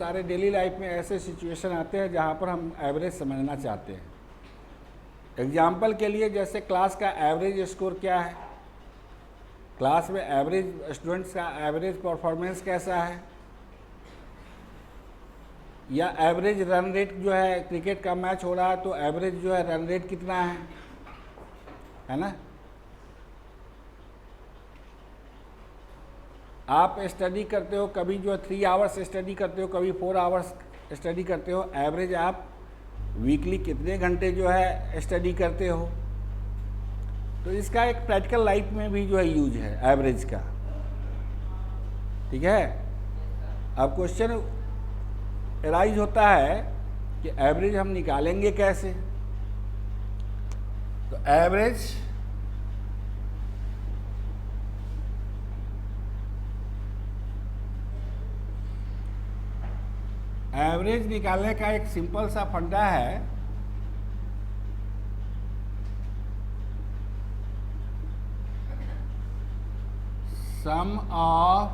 सारे daily life में ऐसे सिचुएशन आते हैं जहाँ पर हम एवरेज समझना चाहते हैं। एग्जाम्पल के लिए जैसे क्लास का एवरेज स्कोर क्या है, क्लास में एवरेज स्टूडेंट्स का एवरेज परफॉर्मेंस कैसा है, या एवरेज रन रेट जो है, क्रिकेट का मैच हो रहा है तो एवरेज जो है रन रेट कितना है ना। आप स्टडी करते हो, कभी जो है 3 आवर्स स्टडी करते हो, कभी 4 आवर्स स्टडी करते हो, एवरेज आप वीकली कितने घंटे जो है स्टडी करते हो। तो इसका एक प्रैक्टिकल लाइफ में भी जो है यूज है एवरेज का, ठीक है। अब क्वेश्चन एराइज होता है कि एवरेज हम निकालेंगे कैसे। तो एवरेज निकालने का एक सिंपल सा फंडा है। सम ऑफ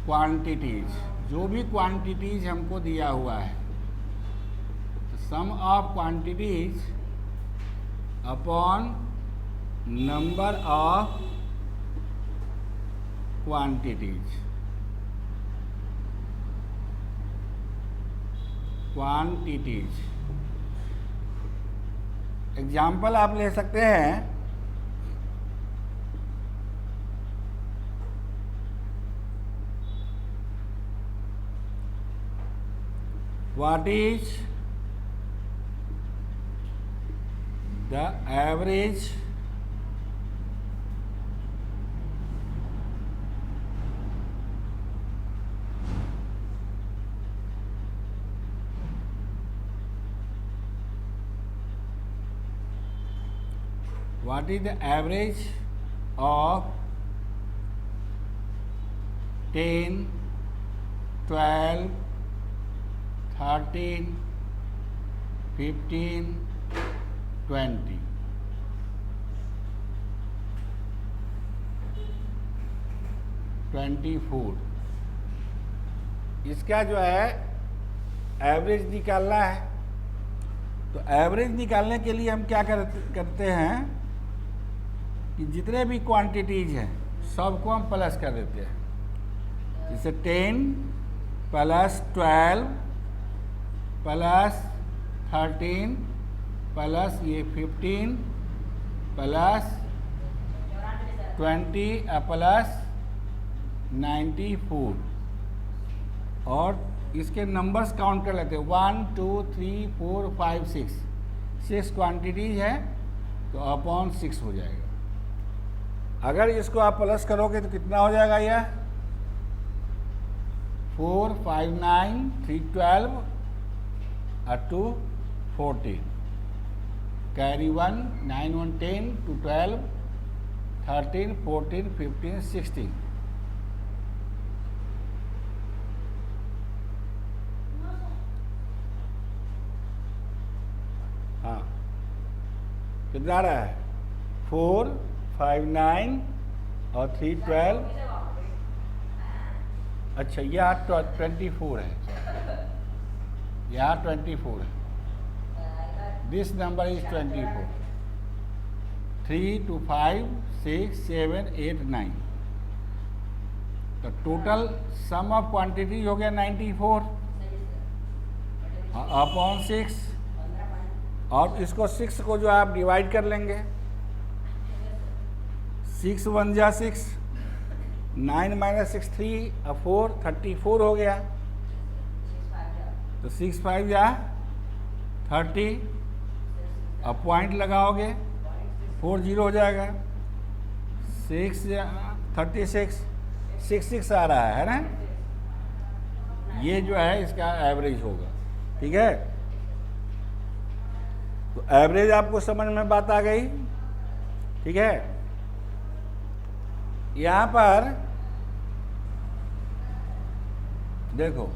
क्वांटिटीज, जो भी क्वांटिटीज हमको दिया हुआ है, sum of quantities upon number of quantities. Example आप ले सकते हैं, what is the average what is the average of 10, 12, 13, 15, 20? इसका जो है एवरेज निकालना है। तो एवरेज निकालने के लिए हम क्या करते हैं कि जितने भी क्वांटिटीज हैं सबको हम प्लस कर देते हैं। जैसे 10 प्लस 12 प्लस 13 प्लस ये 15 प्लस 20 प्लस 94, और इसके नंबर्स काउंट कर लेते हैं। 1 2 3 4 5 6 क्वांटिटीज है, तो अपॉन 6 हो जाएगा। अगर इसको आप प्लस करोगे तो कितना हो जाएगा यह 4 5 9 3 12 और 2 14, कैरी 1 9 1 10 2 12 13 14 15 16। हाँ, कितना आ रहा है 4 5 9 और 3 12। अच्छा, यहाँ 24 है, यहाँ 24 है। This number is 24। 3 2 5 6 7 8 9। तो टोटल सम ऑफ क्वांटिटी हो गया 94 अपॉन 6। और इसको 6 को जो आप डिवाइड कर लेंगे, 6 1 जा 6, 9 माइनस 6 3 और 4 34 हो गया। तो 6 5 जा 30, अब पॉइंट लगाओगे 4 0 हो जाएगा। 6 36 6 आ रहा है ना। ये जो है इसका एवरेज होगा, ठीक है। तो एवरेज आपको समझ में बात आ गई, ठीक है। यहाँ पर देखो,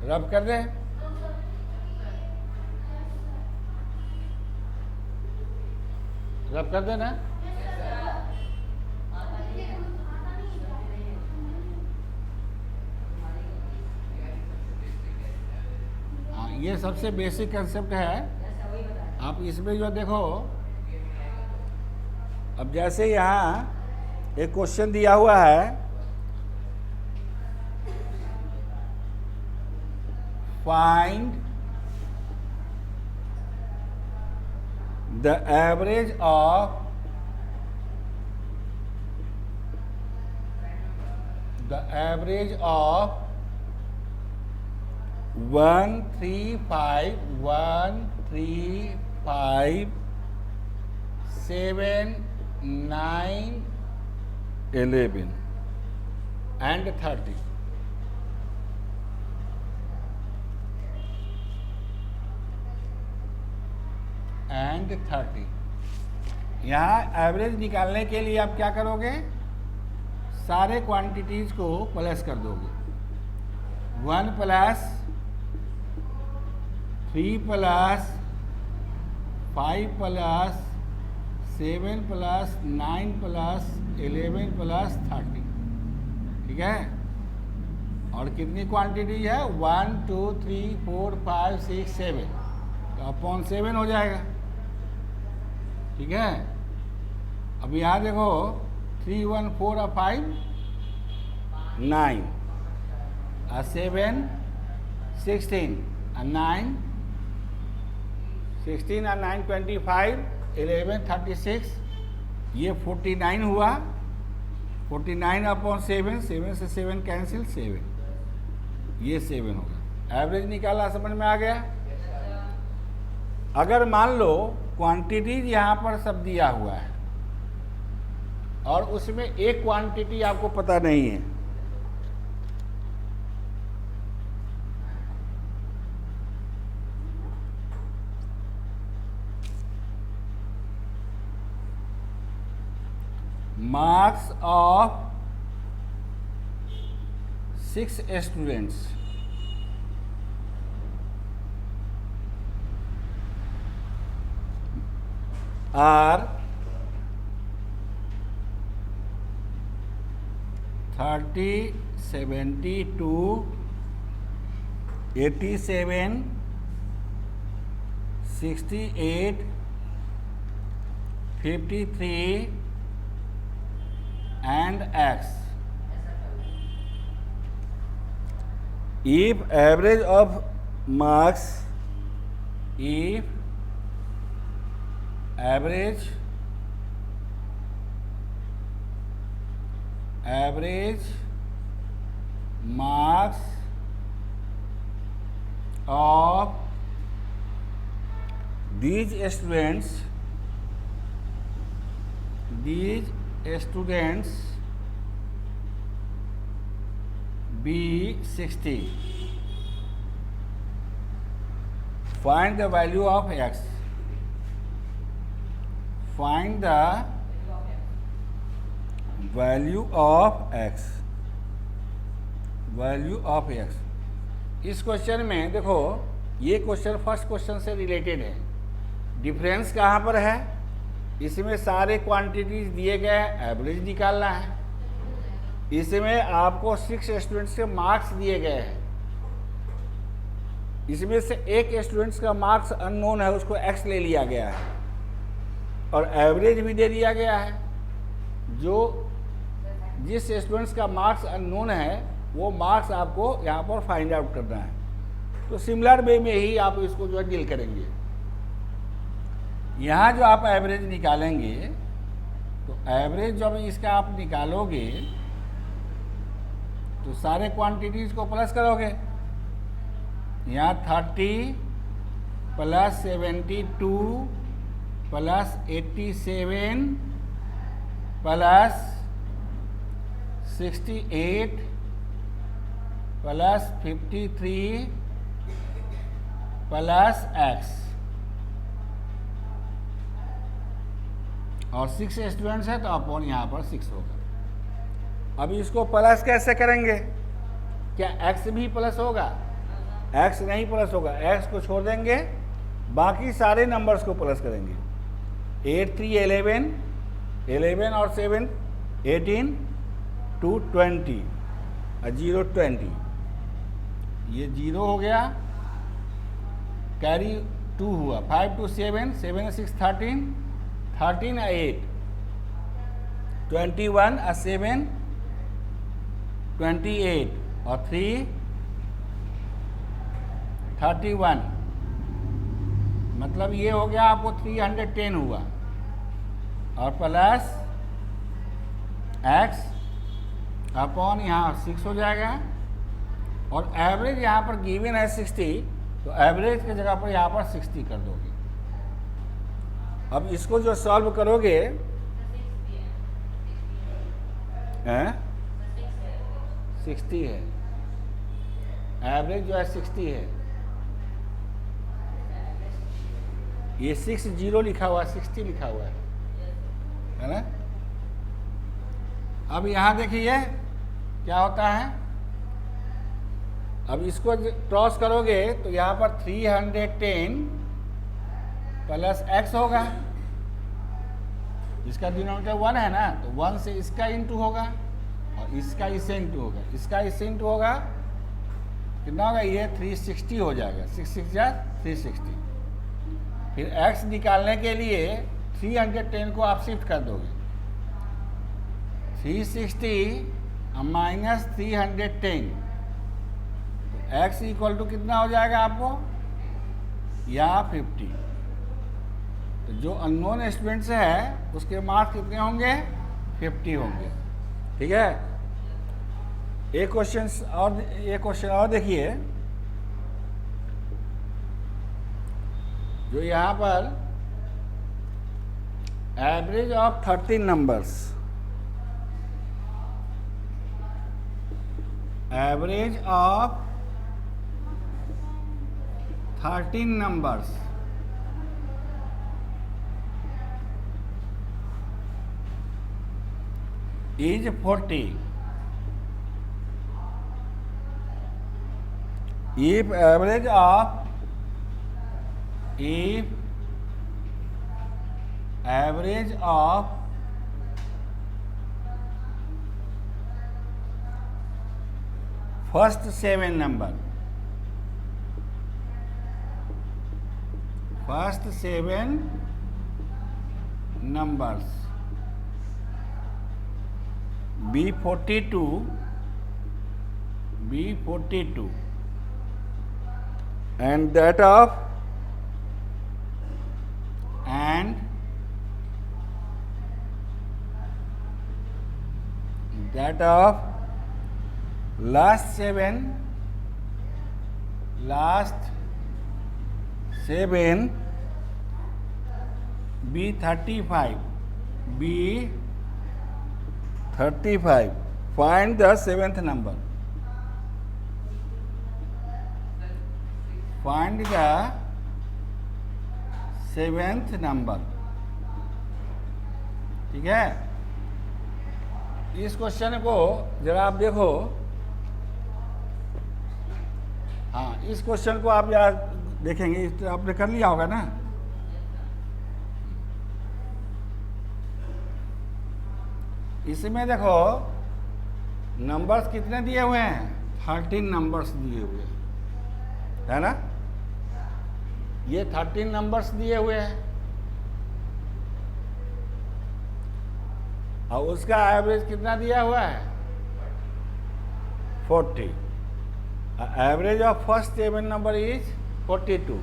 रब कर दे, रब कर देना। ये सबसे बेसिक कंसेप्ट है। आप इसमें जो देखो, अब जैसे यहाँ एक क्वेश्चन दिया हुआ है, find the average of the average of 1 3 5 1 3 5 7 9 11 and 30 and 30। यहाँ एवरेज निकालने के लिए आप क्या करोगे, सारे क्वांटिटीज को प्लस कर दोगे। 1 plus 3 plus 5 plus 7 plus 9 plus 11 plus 30, ठीक है। और कितनी क्वांटिटी है, 1 2 3 4 5 6 7, तो अपॉन 7 हो जाएगा, ठीक है। अब यहाँ देखो 3 1 4 और 5 9 और 7 16 और 9 16 और 9 25 11 36, ये 49 हुआ। 49 अपॉन 7, 7 से 7 कैंसिल, 7, ये 7 होगा। एवरेज निकाला, समझ में आ गया। अगर मान लो क्वांटिटीज यहाँ पर सब दिया हुआ है और उसमें एक क्वांटिटी आपको पता नहीं है, marks of 6 students are 30 72 87 68 53 and X. If average of marks, if average marks of these students be 60, find the value of X. Find the value of X. Value of X. इस question में देखो, ये question first question से related है। Difference कहाँ पर है, इसमें सारे क्वांटिटीज दिए गए हैं, एवरेज निकालना है। इसमें आपको 6 स्टूडेंट्स के मार्क्स दिए गए हैं, इसमें से एक स्टूडेंट्स का मार्क्स अननोन है, उसको एक्स ले लिया गया है, और एवरेज भी दे दिया गया है। जो जिस स्टूडेंट्स का मार्क्स अननोन है वो मार्क्स आपको यहाँ पर फाइंड आउट करना है। तो सिमिलर वे में ही आप इसको जो है डील करेंगे। यहाँ जो आप एवरेज निकालेंगे, तो एवरेज जब इसका आप निकालोगे तो सारे क्वांटिटीज को प्लस करोगे। यहाँ 30 plus 72 plus 87 plus 68 plus 53 plus x, और 6 स्टूडेंट्स है तो अपॉन यहाँ पर 6 होगा। अब इसको प्लस कैसे करेंगे, क्या x भी प्लस होगा? x नहीं प्लस होगा, x को छोड़ देंगे, बाकी सारे नंबर्स को प्लस करेंगे। 8 3 11, 11 और 7 18, 2 20 और 0 20, ये 0 हो गया, कैरी 2 हुआ, 5 2 7, 7 6 13, 13 8, 21 और 7 28 और 3 31, मतलब ये हो गया आपको 310 हुआ, और प्लस x अपॉन यहाँ 6 हो जाएगा, और एवरेज यहाँ पर गिवन है 60, तो एवरेज की जगह पर यहाँ पर 60 कर दोगे। अब इसको जो सॉल्व करोगे, 60 है, एवरेज जो है 60 है, ये 60 लिखा हुआ है, 60 लिखा हुआ है ना। अब यहाँ देखिए क्या होता है, अब इसको क्रॉस करोगे तो यहाँ पर 310 प्लस x होगा, इसका डिनोमिनेटर 1 है ना, तो 1 से इसका इंटू होगा और इसका इससे इंटू होगा, इसका इससे इंटू होगा, कितना होगा, ये 360 हो जाएगा, 6 6 जा 360। फिर x निकालने के लिए 310 को आप शिफ्ट कर दोगे, 360 माइनस 310, x इक्वल टू कितना हो जाएगा आपको, या 50। तो जो अननोन स्टूडेंट्स है उसके मार्क्स कितने होंगे, 50 होंगे। ठीक है, एक क्वेश्चन और देखिए, जो यहाँ पर average of 13 numbers, average of 13 numbers is 40 if average of first 7 number, first 7 numbers B42 and that of last 7 B35 find the seventh number, find the seventh number। ठीक है, इस क्वेश्चन को जरा आप देखो, हाँ इस क्वेश्चन को आप यार देखेंगे, आपने कर लिया होगा ना। इसमें देखो नंबर्स कितने दिए हुए हैं, 13 नंबर्स दिए हुए हैं, है ना, ये 13 नंबर्स दिए हुए हैं, और उसका एवरेज कितना दिया हुआ है, 40। Average of first 7 number is 42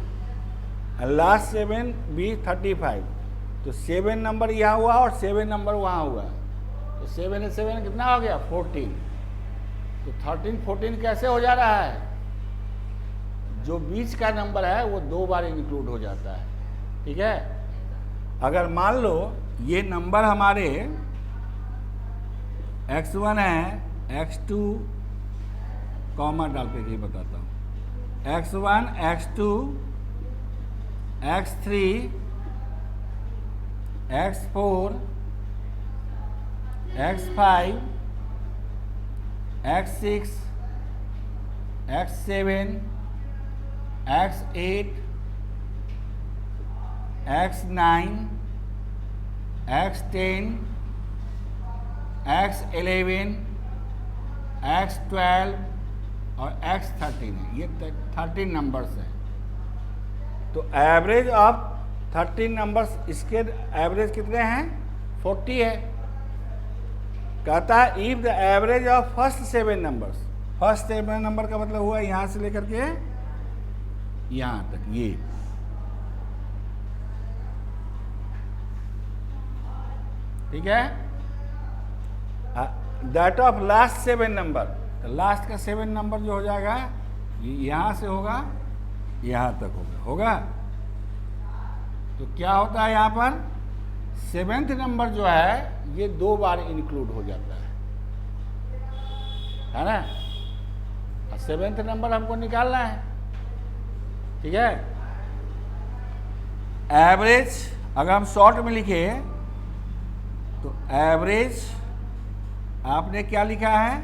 and last 7 भी 35, तो 7 नंबर यहाँ हुआ और 7 नंबर वहाँ हुआ, तो 7 7 कितना हो गया, 14। तो 13 14 कैसे हो जा रहा है, जो बीच का नंबर है वो 2 बार इंक्लूड हो जाता है। ठीक है, अगर मान लो ये नंबर हमारे x1 है, x2 कॉमा डाल के ही बताता हूँ, x1 x2 x3 x4 x5 x6 x7 x8 x9 x10 x11 x12 और x13 है, ये 13 नंबर्स है। तो एवरेज ऑफ 13 नंबर्स, इसके एवरेज कितने हैं? 40 है। कहता है if the average of first 7 numbers, first 7 number का मतलब हुआ यहां से लेकर के यहां तक, ये ठीक है। दैट ऑफ लास्ट 7 नंबर, तो लास्ट का 7 नंबर जो हो जाएगा यहां से होगा यहां तक होगा। तो क्या होता है यहां पर 7th नंबर जो है ये 2 बार इंक्लूड हो जाता है ना। 7th नंबर हमको निकालना है, ठीक है। एवरेज अगर हम शॉर्ट में लिखे तो एवरेज आपने क्या लिखा है?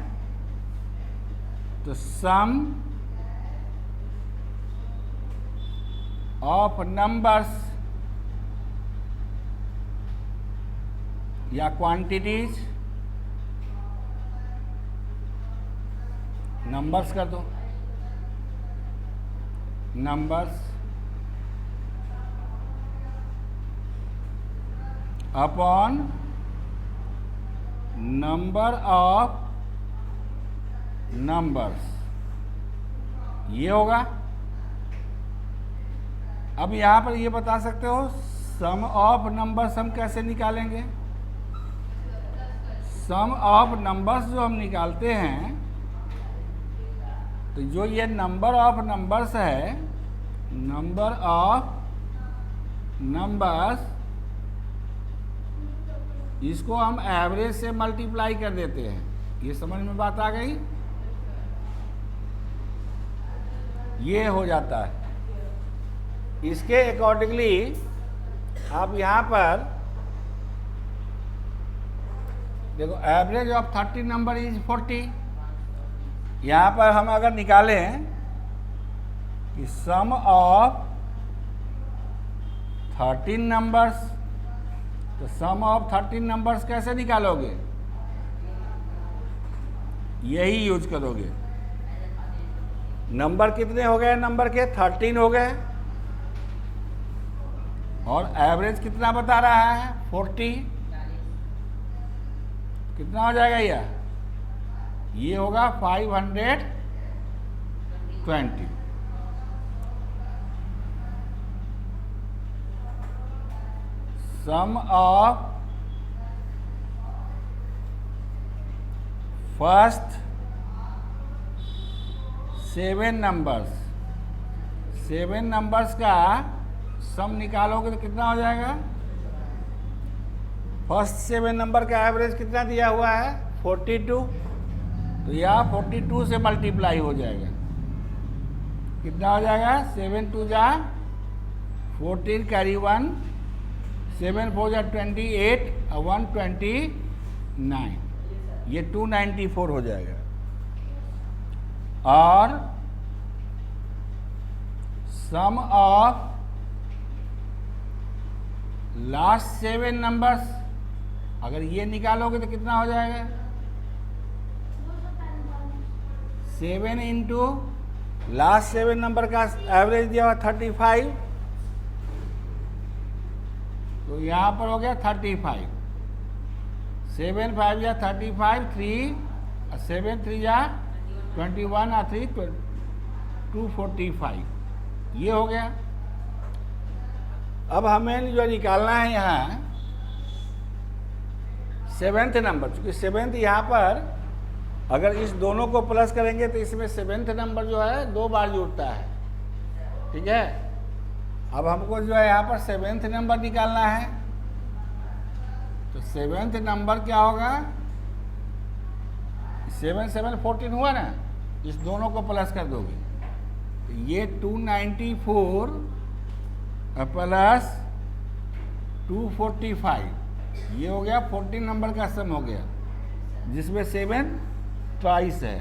तो सम ऑफ नंबर्स या क्वांटिटीज, नंबर्स कर दो, numbers upon number of numbers, ये होगा। अब यहां पर ये बता सकते हो सम ऑफ नंबर्स हम कैसे निकालेंगे? सम ऑफ नंबर्स जो हम निकालते हैं, तो जो ये नंबर ऑफ नंबर्स है, नंबर ऑफ नंबर्स, इसको हम एवरेज से मल्टीप्लाई कर देते हैं। ये समझ में बात आ गई? ये हो जाता है। इसके अकॉर्डिंगली आप यहां पर देखो एवरेज ऑफ 30 नंबर इज 40। यहां पर हम अगर निकालें कि सम ऑफ 13 नंबर्स, तो सम ऑफ 13 नंबर्स कैसे निकालोगे? यही यूज करोगे। नंबर कितने हो गए? नंबर के 13 हो गए, और एवरेज कितना बता रहा है? 40। कितना हो जाएगा ये होगा 520। सम ऑफ फर्स्ट 7 नंबर्स, 7 नंबर्स का सम निकालोगे तो कितना हो जाएगा? फर्स्ट 7 नंबर का एवरेज कितना दिया हुआ है? 42। तो यह 42 से मल्टीप्लाई हो जाएगा। कितना हो जाएगा? 7 2 जा 14 कैरी 1, 7 4 जा 28 और 129, ये 294 हो जाएगा। और सम ऑफ लास्ट 7 नंबर्स, अगर ये निकालोगे तो कितना हो जाएगा? 7 इंटू लास्ट 7 नंबर का एवरेज दिया हुआ 35, तो यहां पर हो गया 35। 7 5 या 35, 3 7 3 या 21 और 3 245, ये हो गया। अब हमें जो निकालना है यहाँ 7th नंबर, चूंकि 7th यहाँ पर अगर इस दोनों को प्लस करेंगे तो इसमें 7th नंबर जो है 2 बार जुड़ता है, ठीक है। अब हमको जो है यहाँ पर 7th नंबर निकालना है, तो 7th नंबर क्या होगा? 7 7 14 हुआ ना, इस दोनों को प्लस कर दोगे तो ये 294 प्लस 245, ये हो गया 14 नंबर का सम हो गया, जिसमें 7 ट्वाइस है,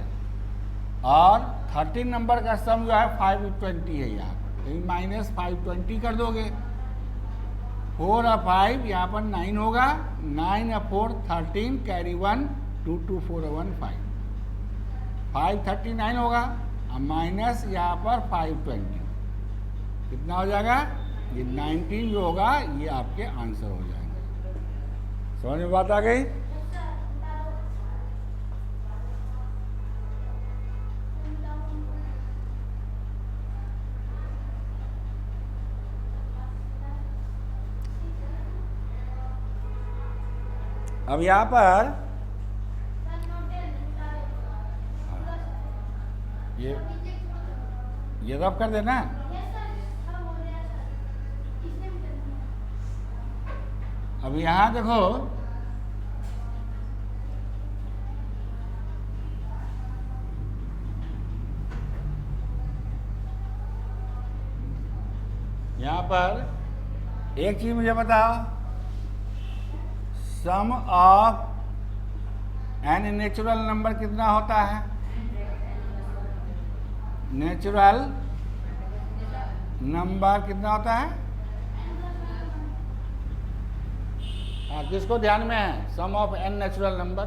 और 13 नंबर का सम जो है 520 है यहाँ पर, तो माइनस 520 कर दोगे। 4 और 5 यहाँ पर 9 होगा, 9 और 4 13 कैरी 1 2 2 4 1 5, 539 होगा, और माइनस यहाँ पर 520, कितना हो जाएगा? ये 19 जो होगा ये आपके आंसर हो जाएंगे। समझ में बात आ गई? अब यहाँ पर ये रब कर देना। अब यहाँ देखो, यहाँ पर एक चीज मुझे बताओ, sum of n natural number कितना होता है? नेचुरल नंबर कितना होता है? हाँ, किसको ध्यान में है? Sum of n natural number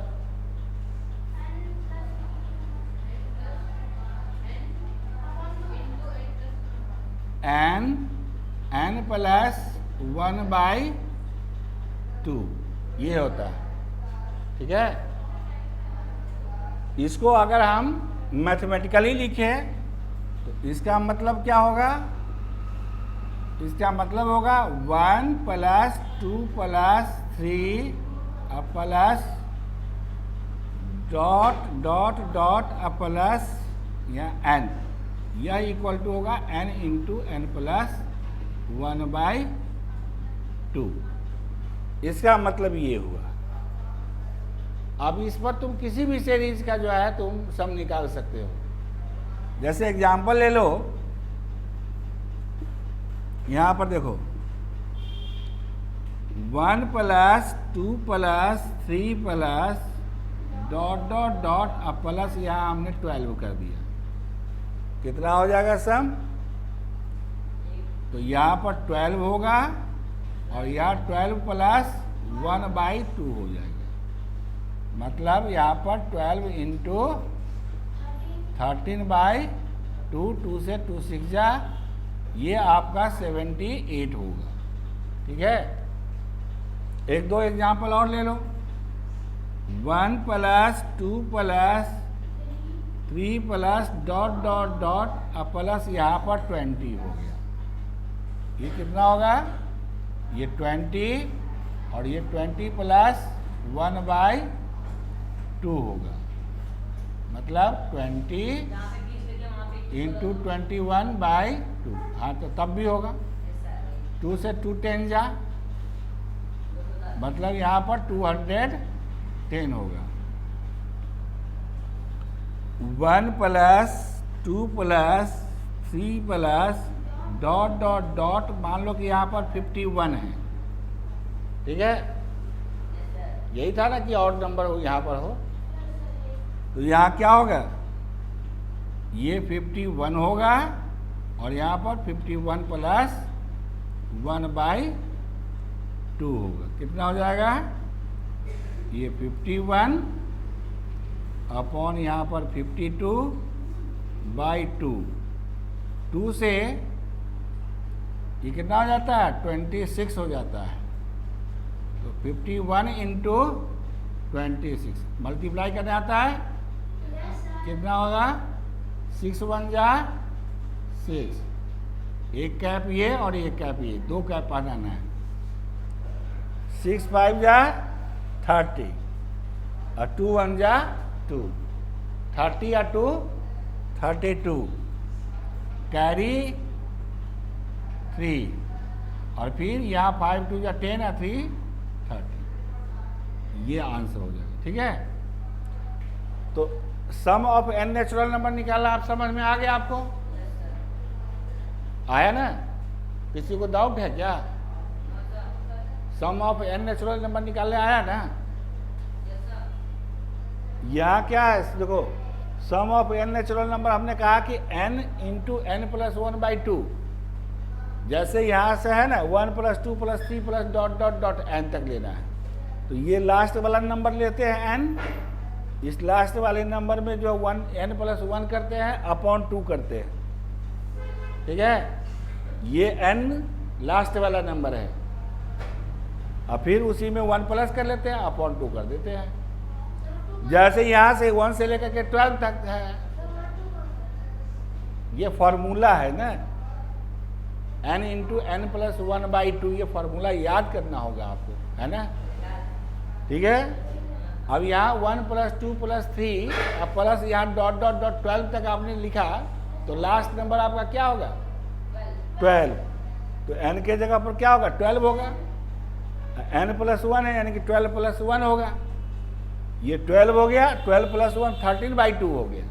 n plus 1/2 ये होता है। ठीक है, इसको अगर हम मैथमेटिकली लिखें तो इसका मतलब क्या होगा? इसका मतलब होगा 1 plus 2 plus 3 plus dot dot dot plus या n, यह इक्वल टू होगा n इंटू n प्लस 1/2। इसका मतलब ये हुआ। अब इस पर तुम किसी भी सीरीज का जो है तुम सम निकाल सकते हो। जैसे एग्जांपल ले लो, यहां पर देखो 1 plus 2 plus 3 plus dot dot dot plus यहां हमने 12 कर दिया। कितना हो जाएगा सम? तो यहाँ पर 12 होगा और यहाँ 12 प्लस 1/2 हो जाएगा। मतलब यहाँ पर 12 इंटू 13/2, 2 से 2 6 जा, ये आपका 78 होगा। ठीक है, एक दो एग्जाम्पल और ले लो। 1 plus 2 plus 3 plus dot dot dot plus यहाँ पर 20 हो गया। ये कितना होगा? ये 20 और ये 20 प्लस 1/2 होगा। मतलब 20 इंटू 21/2। हाँ, तो तब भी होगा। 2 से 2 10 जा, मतलब यहाँ पर 210 होगा। 1 plus 2 plus 3 plus dot dot dot, मान लो कि यहाँ पर 51 है। ठीक है, यही था ना कि और नंबर हो यहाँ पर हो, तो यहाँ क्या होगा? ये 51 होगा और यहाँ पर 51 प्लस 1/2 होगा। कितना हो जाएगा? ये 51 अपॉन यहाँ पर 52/2। 2 से ये कितना हो जाता है? 26 हो जाता है। तो 51 इंटू 26 मल्टीप्लाई करने आता है। कितना होगा? 6 1 जा 6, एक कैप ये और एक कैप ये, 2 कैप पहनाना है। 6 5 जा 30 और 2 1 जा 2, 30 या 2 32, कैरी 3 और फिर यहाँ 5 2 या 10 और 3 30। ये आंसर हो जाएगा। ठीक है, तो सम ऑफ एन नेचुरल नंबर निकाला। आप समझ में आ गया? आपको आया ना? किसी को डाउट है क्या? सम ऑफ एन नेचुरल नंबर निकालने आया ना? यहाँ क्या है देखो, सम ऑफ एन नेचुरल नंबर हमने कहा कि n इंटू n प्लस 1/2। जैसे यहाँ से है ना 1 plus 2 plus 3 plus dot dot dot n तक लेना है, तो ये लास्ट वाला नंबर लेते हैं n। इस लास्ट वाले नंबर में जो n प्लस 1 करते हैं अपॉन 2 करते हैं। ठीक है, ये n लास्ट वाला नंबर है, और फिर उसी में 1 प्लस कर लेते हैं, अपॉन 2 कर देते हैं। जैसे यहाँ से 1 से लेकर के 12 तक है, ये फॉर्मूला है ना, n इंटू n प्लस 1/2, ये फॉर्मूला याद करना होगा आपको, है ना। ठीक है, अब यहाँ 1 प्लस 2 प्लस 3 अब प्लस यहाँ डॉट डॉट डॉट 12 तक आपने लिखा, तो लास्ट नंबर आपका क्या होगा 12। तो n के जगह पर क्या होगा 12 होगा, n प्लस 1 है यानी कि 12 प्लस 1 होगा, ये 12 हो गया, 12 प्लस 1 13/2 हो गया।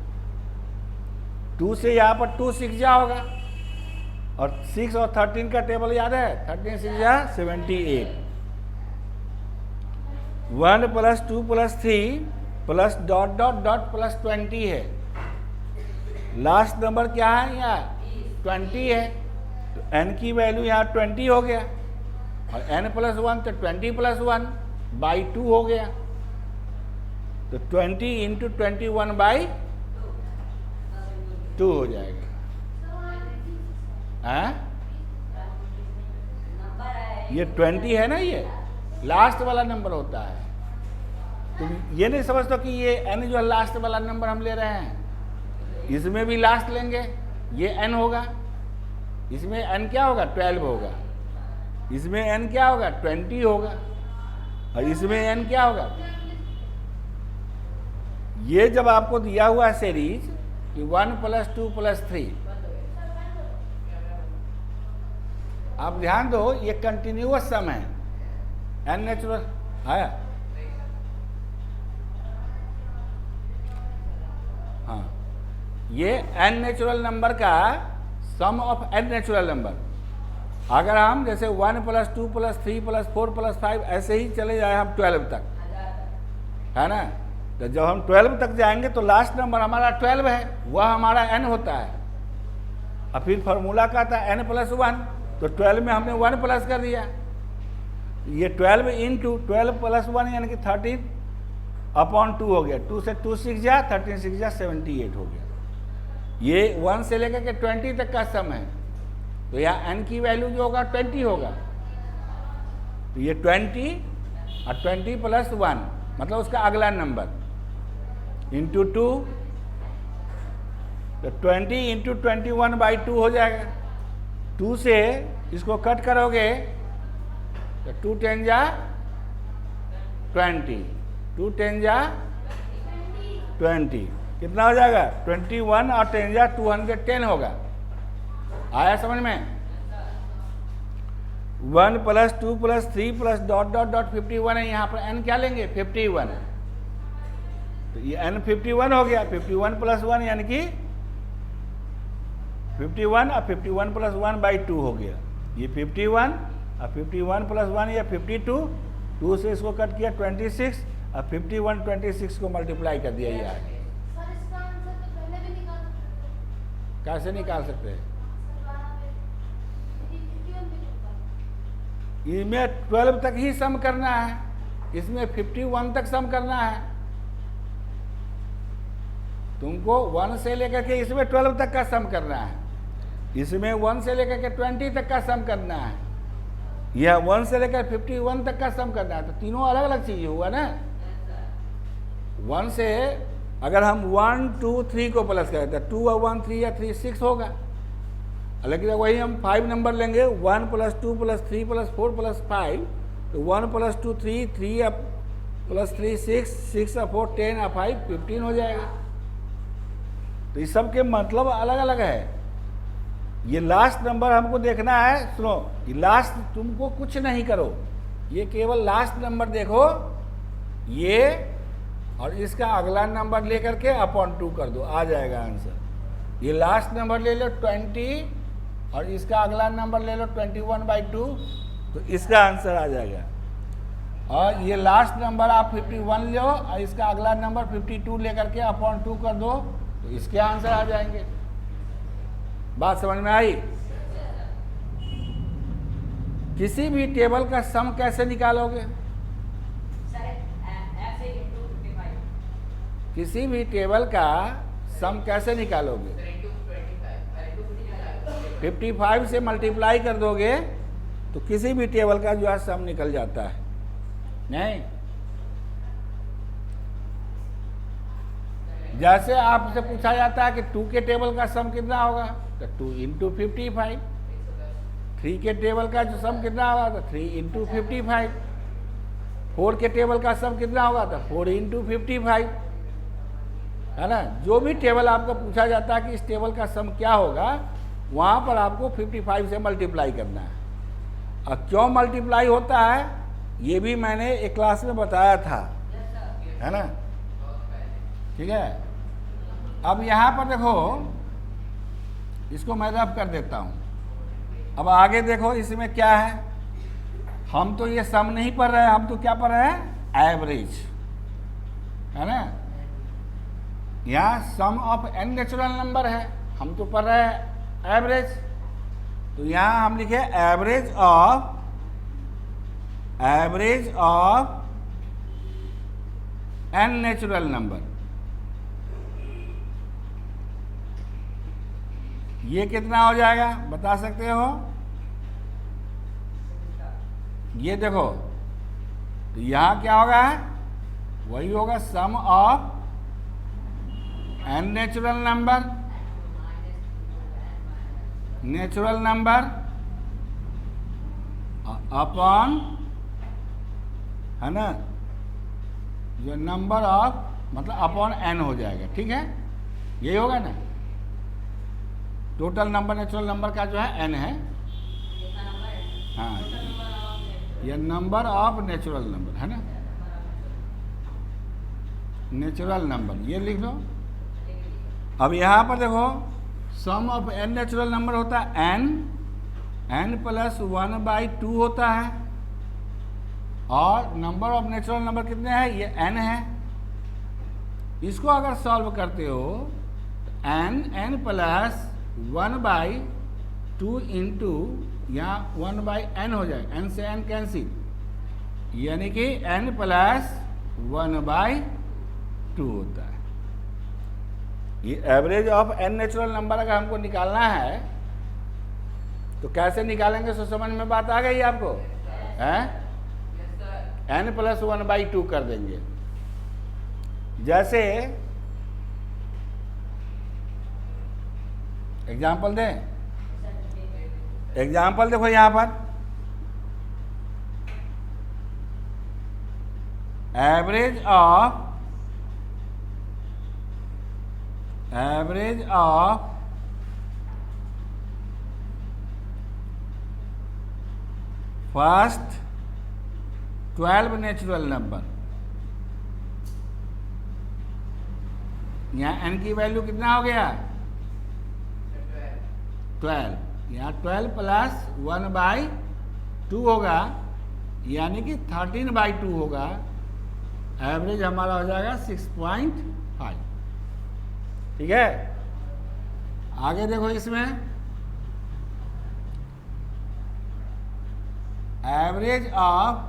2 से यहाँ पर 2 6 जा होगा, और 6 और 13 का टेबल याद है, 13 6 जा 78। 1 plus 2 plus 3 plus dot dot dot plus 20 है, लास्ट नंबर क्या है यहाँ 20 है, तो n की वैल्यू यहाँ 20 हो गया, और n प्लस 1 तो 20 प्लस 1/2 हो गया, तो 20 इंटू 21/2 हो जाएगा। हाँ, ये 20 है ना, ये लास्ट वाला नंबर होता है। तुम ये नहीं समझते कि ये n जो है लास्ट वाला नंबर हम ले रहे हैं, इसमें भी लास्ट लेंगे, ये n होगा, इसमें n क्या होगा 12 होगा, इसमें n क्या होगा 20 होगा, और इसमें n क्या होगा। ये जब आपको दिया हुआ है सीरीज कि 1 प्लस 2 प्लस 3, आप ध्यान दो, ये कंटिन्यूअस सम है, n नेचुरल है। हाँ, ये n नेचुरल नंबर का सम ऑफ n नेचुरल नंबर। अगर हम जैसे 1 प्लस 2 प्लस 3 प्लस 4 प्लस 5 ऐसे ही चले जाए हम 12 तक, है ना, तो जब हम 12 तक जाएंगे तो लास्ट नंबर हमारा 12 है, वह हमारा n होता है। और फिर फार्मूला का था n प्लस 1, तो 12 में हमने 1 प्लस कर दिया, ये 12 इंटू 12 प्लस 1 यानी कि 13/2 हो गया, 2 से 2 6 जा 13 6 जा 78 हो गया। ये 1 से लेकर के 20 तक का सम है, तो यहाँ n की वैल्यू जो होगा 20 होगा, तो ये 20 और 20 प्लस 1 मतलब उसका अगला नंबर इंटू 2, तो 20 इंटू 21/2 हो जाएगा। 2 से इसको कट करोगे तो 2 10 जा 20, 2 10 जा 20, कितना हो जाएगा 21 और 10 जा 210 होगा। आया समझ में। 1 plus 2 plus 3 plus dot dot dot 51 है, यहाँ पर n क्या लेंगे 51, तो ये n 51 हो गया। 51 प्लस 1 यानी कि 51 और 51 प्लस 1/2 हो गया, ये 51 और 51 प्लस 1 या 52, 2 से इसको कट किया 26 और 51 26 को मल्टीप्लाई कर दिया। ये आगे कैसे निकाल सकते हैं, इसमें 12 तक ही सम करना है, इसमें 51 तक सम करना है। तुमको 1 से लेकर के इसमें 12 तक का सम करना है, इसमें 1 से लेकर के 20 तक का सम करना है, यह 1 से लेकर 51 तक का सम करना है। तो तीनों अलग अलग चीज हुआ ना। 1 से अगर हम 1 2 3 को प्लस करें तो 2 और 1 3 या 3 6 होगा, लेकिन वही हम 5 नंबर लेंगे, 1 प्लस 2 प्लस 3 प्लस 4 प्लस 5, तो 1 प्लस 2 3, 3 प्लस 3 6, 6 और 4 10 और 5 15 हो जाएगा। तो इस सब के मतलब अलग अलग है। ये लास्ट नंबर हमको देखना है। सुनो, ये लास्ट तुमको कुछ नहीं करो, ये केवल लास्ट नंबर देखो, ये और इसका अगला नंबर लेकर के अपॉन 2 कर दो, आ जाएगा आंसर। ये लास्ट नंबर ले लो 20 और इसका अगला नंबर ले लो 21/2, तो इसका आंसर आ जाएगा। और ये लास्ट नंबर आप 51 लो और इसका अगला नंबर 52 लेकर के अपॉन 2 कर दो, तो इसके आंसर आ जाएंगे। बात समझ में आई। किसी भी टेबल का सम कैसे निकालोगे, किसी भी टेबल का सम कैसे निकालोगे, 55 से मल्टीप्लाई कर दोगे तो किसी भी टेबल का जो है सम निकल जाता है। नहीं, जैसे आपसे पूछा जाता है कि 2 के टेबल का सम कितना होगा, तो 2 इंटू 55। 3 के टेबल का जो सम कितना होगा, तो 3 इंटू 55। 4 के टेबल का सम कितना होगा, तो 4 इंटू 55, है ना। जो भी टेबल आपको पूछा जाता है कि इस टेबल का सम क्या होगा, वहां पर आपको 55 से मल्टीप्लाई करना है। और क्यों मल्टीप्लाई होता है ये भी मैंने एक क्लास में बताया था, है ना। ठीक है, अब यहां पर देखो, इसको मैं रफ कर देता हूं। अब आगे देखो इसमें क्या है, हम तो ये सम नहीं पढ़ रहे हैं, हम तो क्या पढ़ रहे हैं, एवरेज, है ना। यहाँ सम ऑफ n नेचुरल नंबर है, हम तो पढ़ रहे हैं एवरेज। तो यहाँ हम लिखे average of n natural number. ये कितना हो जाएगा बता सकते हो? ये देखो, तो यहां क्या होगा, वही होगा sum of n natural number upon, है ना, जो नंबर ऑफ, मतलब अपॉन n हो जाएगा। ठीक है, यही होगा ना। टोटल नंबर नेचुरल नंबर का जो है n है, हाँ, ये नंबर ऑफ नेचुरल नंबर, है ना, नेचुरल नंबर, ये लिख लो। अब यहाँ पर देखो, सम ऑफ n नेचुरल नंबर होता है n प्लस 1/2 होता है, और नंबर ऑफ नेचुरल नंबर कितने हैं, ये n है। इसको अगर सॉल्व करते हो तो n प्लस 1/2 इंटू, यहाँ 1/n हो जाए, n से n कैंसिल, यानी कि n प्लस 1/2 होता है। ये average of n natural number अगर हमको निकालना है तो कैसे निकालेंगे, सो समझ में बात आ गई आपको, हैं? n प्लस 1/2 कर देंगे। जैसे एग्जाम्पल दें, एग्जाम्पल देखो यहां पर, average of first 12 natural number. यहाँ n की वैल्यू कितना हो गया, 12। यहाँ 12 प्लस 1/2 होगा, यानी कि 13/2 होगा। एवरेज हमारा हो जाएगा 6.5। ठीक है, आगे देखो इसमें, average of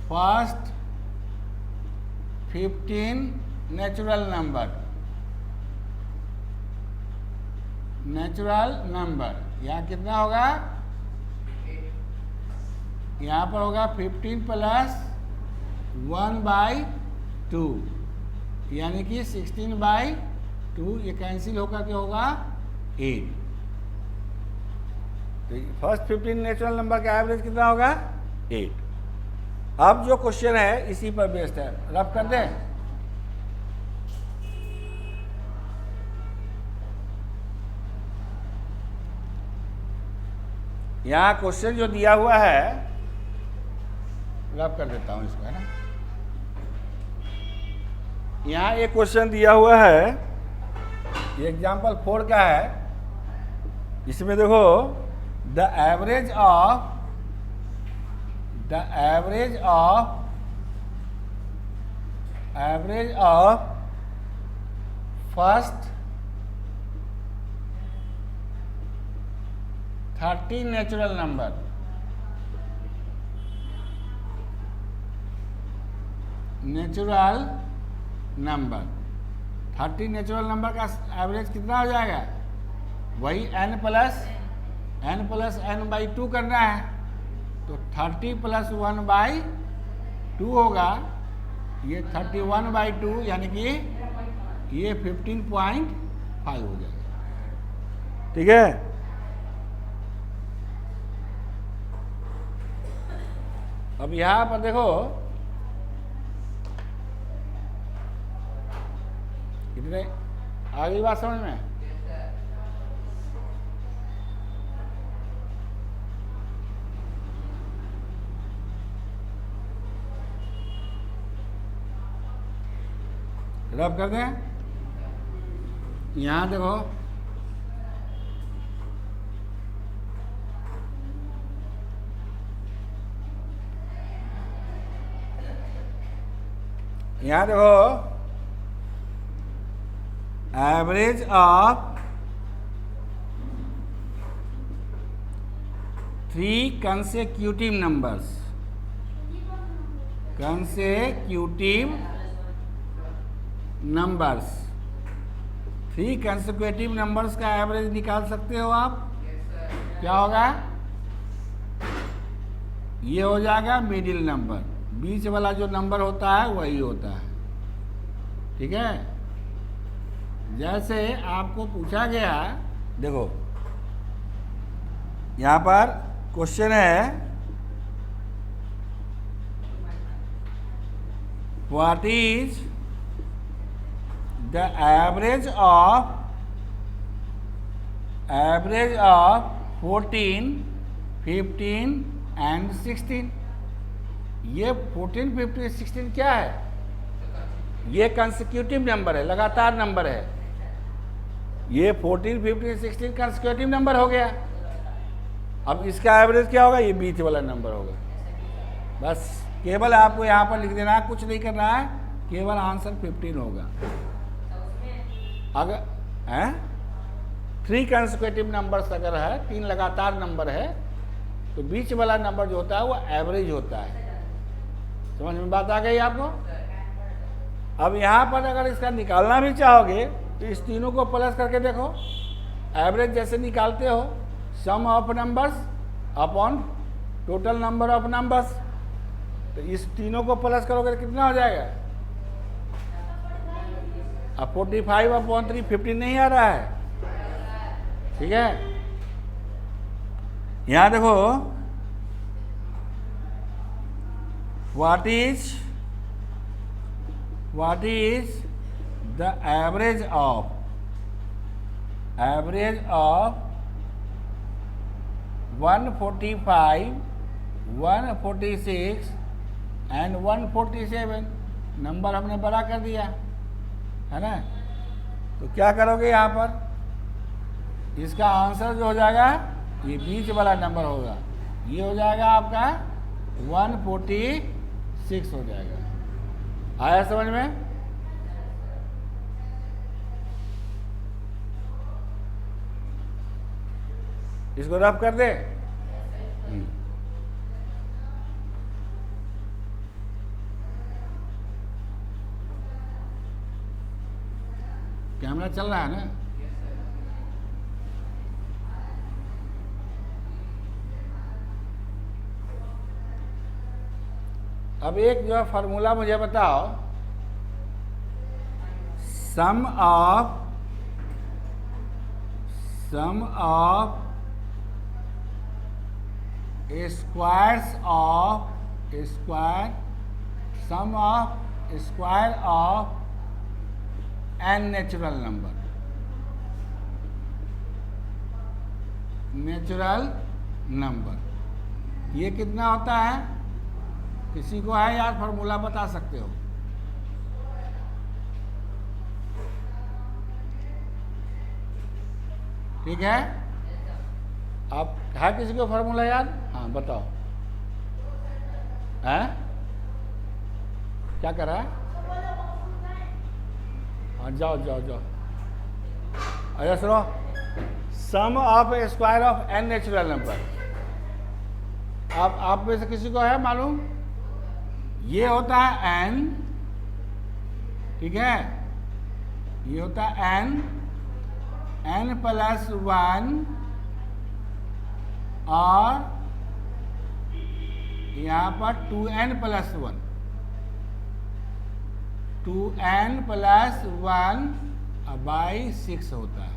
first 15 natural number, यहाँ कितना होगा, यहाँ पर होगा 15 प्लस 1/2, यानी कि 16/2, ये कैंसिल होकर के होगा 8। तो फर्स्ट 15 नेचुरल नंबर का एवरेज कितना होगा, 8। अब जो क्वेश्चन है इसी पर बेस्ड है, रफ कर दें। यहाँ क्वेश्चन जो दिया हुआ है, रफ कर देता हूं इसको, है ना। यहाँ एक क्वेश्चन दिया हुआ है, ये एग्जाम्पल 4 का है। इसमें देखो, the average of first 13 natural number, 30 natural number का एवरेज कितना हो जाएगा? वही n प्लस n बाई 2 करना है, तो 30 प्लस 1 बाई 2 होगा, ये 31 बाई 2 यानी कि ये 15.5 हो जाएगा। ठीक है, अब यहां पर देखो कितने आगे बात समझ में? रब कर दें, यहां देखो यहां देखो average of 3 consecutive numbers, consecutive numbers, 3 consecutive numbers का एवरेज निकाल सकते हो आप। क्या होगा? ये हो जाएगा मिडिल नंबर, बीच वाला जो नंबर होता है वही होता है। ठीक है, जैसे आपको पूछा गया, देखो यहां पर क्वेश्चन है what is the average of 14, 15 and 16। ये 14, 15, 16 क्या है? ये कंसेक्यूटिव नंबर है, लगातार नंबर है। ये 14, 15, 16 कंसेक्यूटिव नंबर हो गया। अब इसका एवरेज क्या होगा? ये बीच वाला नंबर होगा। बस केवल आपको यहाँ पर लिख देना है, कुछ नहीं करना है, केवल आंसर 15 होगा। अगर 3 कंसेक्यूटिव नंबर्स अगर है, 3 लगातार नंबर है, तो बीच वाला नंबर जो होता है वो एवरेज होता है। समझ में बात आ गई आपको? अब यहाँ पर अगर इसका निकालना भी चाहोगे तो इस तीनों को प्लस करके देखो, एवरेज जैसे निकालते हो, sum of numbers upon total number of numbers, तो इस तीनों को प्लस करोगे तो कितना हो जाएगा? अब 45 अपॉन 3 15 नहीं आ रहा है। ठीक है, यहां देखो what is the average of 145, 146 and 147। Number हमने बड़ा कर दिया है ना, तो क्या करोगे यहाँ पर? इसका आंसर जो हो जाएगा ये बीच वाला नंबर होगा, ये हो जाएगा आपका 146 हो जाएगा। आया समझ में? इसको रफ कर दे। कैमरा चल रहा है ना? अब एक जो है फार्मूला मुझे बताओ, sum of square of n natural number, ये कितना होता है? किसी को है यार फार्मूला बता सकते हो? ठीक है, आप है किसी को फार्मूला याद? हाँ बताओ। हैं? क्या कर रहा है? हाँ जाओ। अच्छा सुनो, sum of square of n natural number. आप में से किसी को है मालूम? ये होता है n, ठीक है, ये होता है n प्लस 1 और यहाँ पर 2n plus 1, 2n plus 1 by 6 होता है।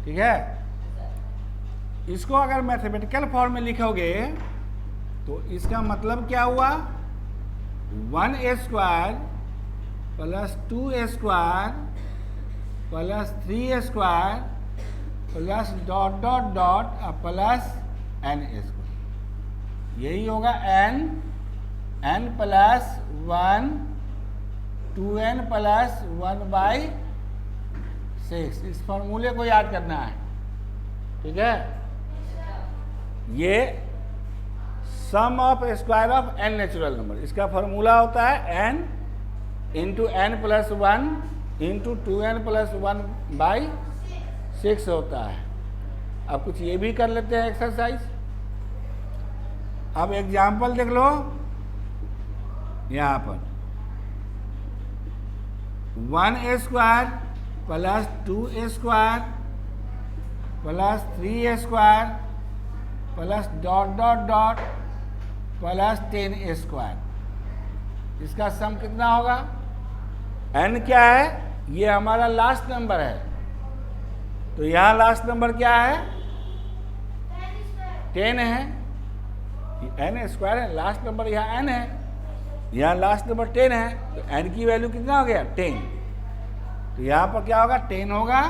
ठीक है, इसको अगर मैथमेटिकल फॉर्म में लिखोगे तो इसका मतलब क्या हुआ, 1a square plus 2a square plus 3a square plus dot dot dot plus n square. यही होगा n plus 1 2n plus 1 by 6। इस फॉर्मूले को याद करना है। ठीक है, ये sum of square of n natural number, इसका फॉर्मूला होता है n into n plus 1 into 2n plus 1 by 6 होता है। अब कुछ ये भी कर लेते हैं एक्सरसाइज। अब एग्जाम्पल देख लो, यहाँ पर 1a square plus 2a square plus 3a square plus dot dot dot plus 10a square. इसका सम कितना होगा, n क्या है, ये हमारा लास्ट नंबर है, तो यहाँ लास्ट नंबर क्या है, 10 है, n स्क्वायर है, लास्ट नंबर यहाँ n है, यहाँ लास्ट नंबर 10 है, तो n की वैल्यू कितना हो गया, 10। तो यहाँ पर क्या होगा, 10 होगा,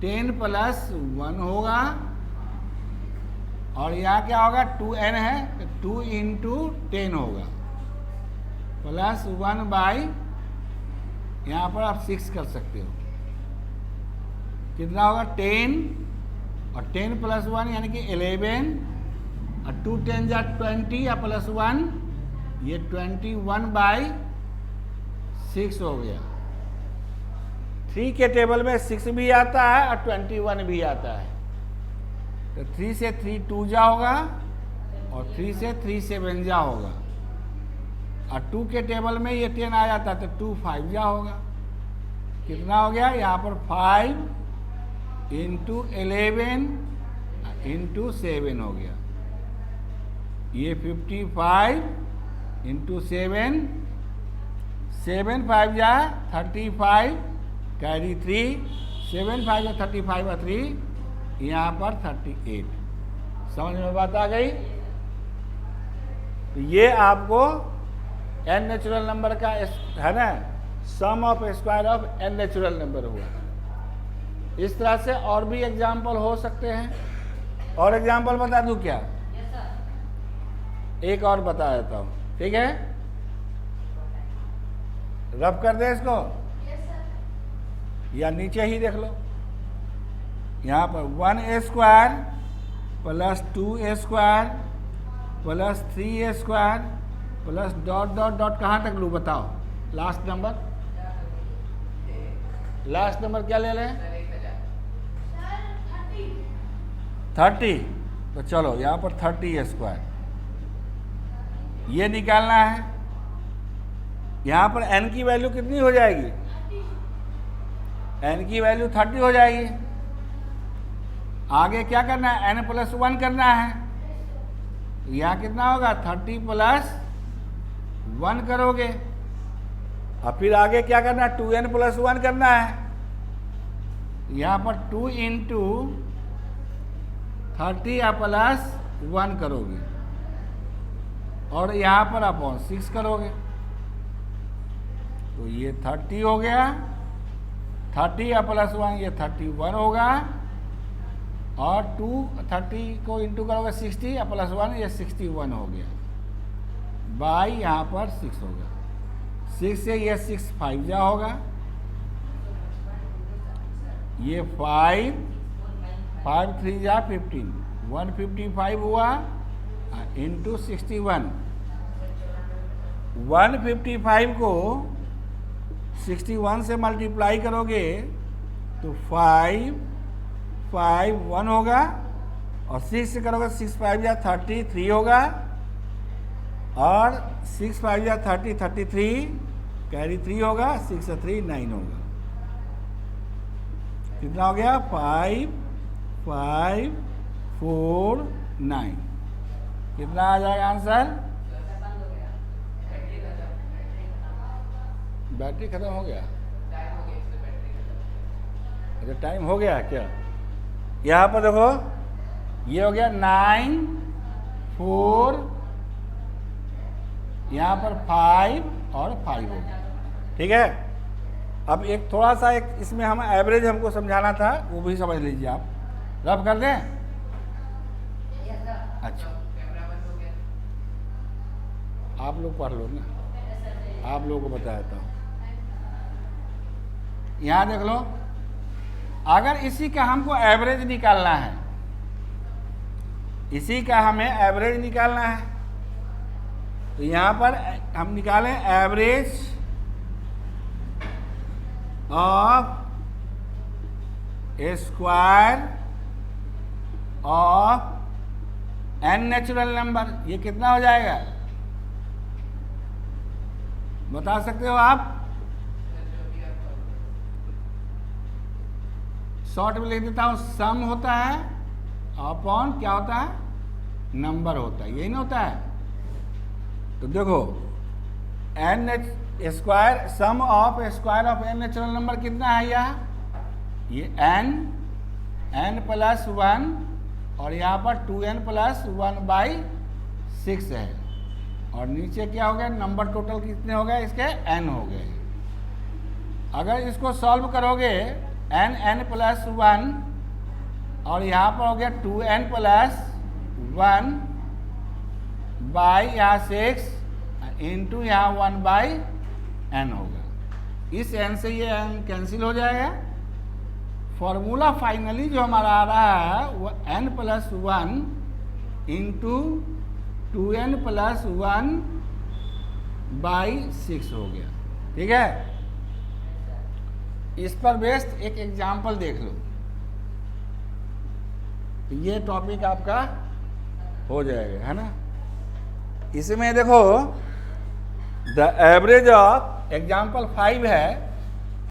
10 प्लस 1 होगा, और यहाँ क्या होगा, 2n है तो 2 इंटू 10 होगा प्लस 1 बाई, यहाँ पर आप 6 कर सकते हो, कितना होगा 10 और 10 प्लस 1 यानी कि 11 और 2 10 जा 20 या प्लस 1, ये 21 बाई 6 हो गया। 3 के टेबल में 6 भी आता है और 21 भी आता है, तो 3 से 3 2 जा होगा और 3 से 3 7 जा होगा, और 2 के टेबल में ये 10 आ जाता है तो 2 5 जा होगा। कितना हो गया, यहाँ पर 5 इंटू 11 इंटू 7 हो गया, ये 55 इंटू 7, 7 5 जा 35 कैरी 3, 7 5 जा 35 और 3, यहाँ पर 38। समझ में बात आ गई। तो ये आपको n नेचुरल नंबर का है ना, sum of square of n natural number हुआ। इस तरह से और भी एग्जाम्पल हो सकते हैं। और एग्जाम्पल बता दूं क्या? एक और बता देता हूं, ठीक है, रब कर दे इसको या नीचे ही देख लो। यहाँ पर 1a square plus 2a square plus 3a square plus dot dot dot कहाँ तक लूँ बताओ? लास्ट नंबर क्या ले लें? 30। तो चलो यहाँ पर 30a स्क्वायर ये निकालना है। यहाँ पर n की वैल्यू कितनी हो जाएगी? n की वैल्यू 30 हो जाएगी। आगे क्या करना है? n प्लस 1 करना है। यहाँ कितना होगा? 30 प्लस 1 करोगे, और फिर आगे क्या करना है? 2n प्लस 1 करना है। यहाँ पर 2 इंटू 30 या प्लस 1 करोगे, और यहाँ पर अपॉन 6 करोगे, तो ये 30 हो गया। 30 या प्लस 1 ये 31 होगा, और 30 को इंटू करोगे 60 या प्लस 1 ये 61 हो गया, बाई यहाँ पर 6 होगा। 6 से ये 6 5 जा होगा, ये 5 3 जा 15, 155 हुआ इंटू 61। 155 को 61 से मल्टीप्लाई करोगे तो 5 5 1 होगा, और 6 से करोगे 6 5 या 33 होगा, और 6 5 या 30 33 कैरी 3 होगा, 6 से 3 9 होगा। कितना हो गया? 5 5 4 9। कितना आ जाएगा आंसर? बैटरी खत्म हो गया? अच्छा, टाइम हो गया क्या? यहाँ पर देखो, ये हो गया 9 4, यहाँ पर 5 और 5 हो गया। ठीक है, अब एक थोड़ा सा एक इसमें हम एवरेज हमको समझाना था, वो भी समझ लीजिए आप। रब कर दें? अच्छा, आप लोग पढ़ लो ना, आप लोगों को बता देता हूँ। यहाँ देख लो, अगर इसी का हमको एवरेज निकालना है, इसी का हमें एवरेज निकालना है, तो यहाँ पर हम निकालें average of a square of n natural number. ये कितना हो जाएगा, बता सकते हो आप? शॉर्ट में लिख देता हूं, सम होता है अपॉन क्या होता है? नंबर होता है, यही ना होता है। तो देखो, n square, sum of square of n natural number कितना है? ये एन प्लस 1 और यहाँ पर 2n प्लस 1/6 है। और नीचे क्या हो गया? नंबर टोटल कितने हो गए इसके? n हो गए। अगर इसको सॉल्व करोगे, n प्लस 1 और यहाँ पर हो गया 2n प्लस 1 बाई यहाँ 6 इंटू यहाँ 1/n होगा। इस n से ये n कैंसिल हो जाएगा। फॉर्मूला फाइनली जो हमारा आ रहा है वो n plus 1 into 2n plus 1/6 हो गया। ठीक है, इस पर बेस्ड एक एग्जाम्पल देख लो, तो ये टॉपिक आपका हो जाएगा, है ना। इसमें देखो, द एवरेज ऑफ एग्जाम्पल 5 है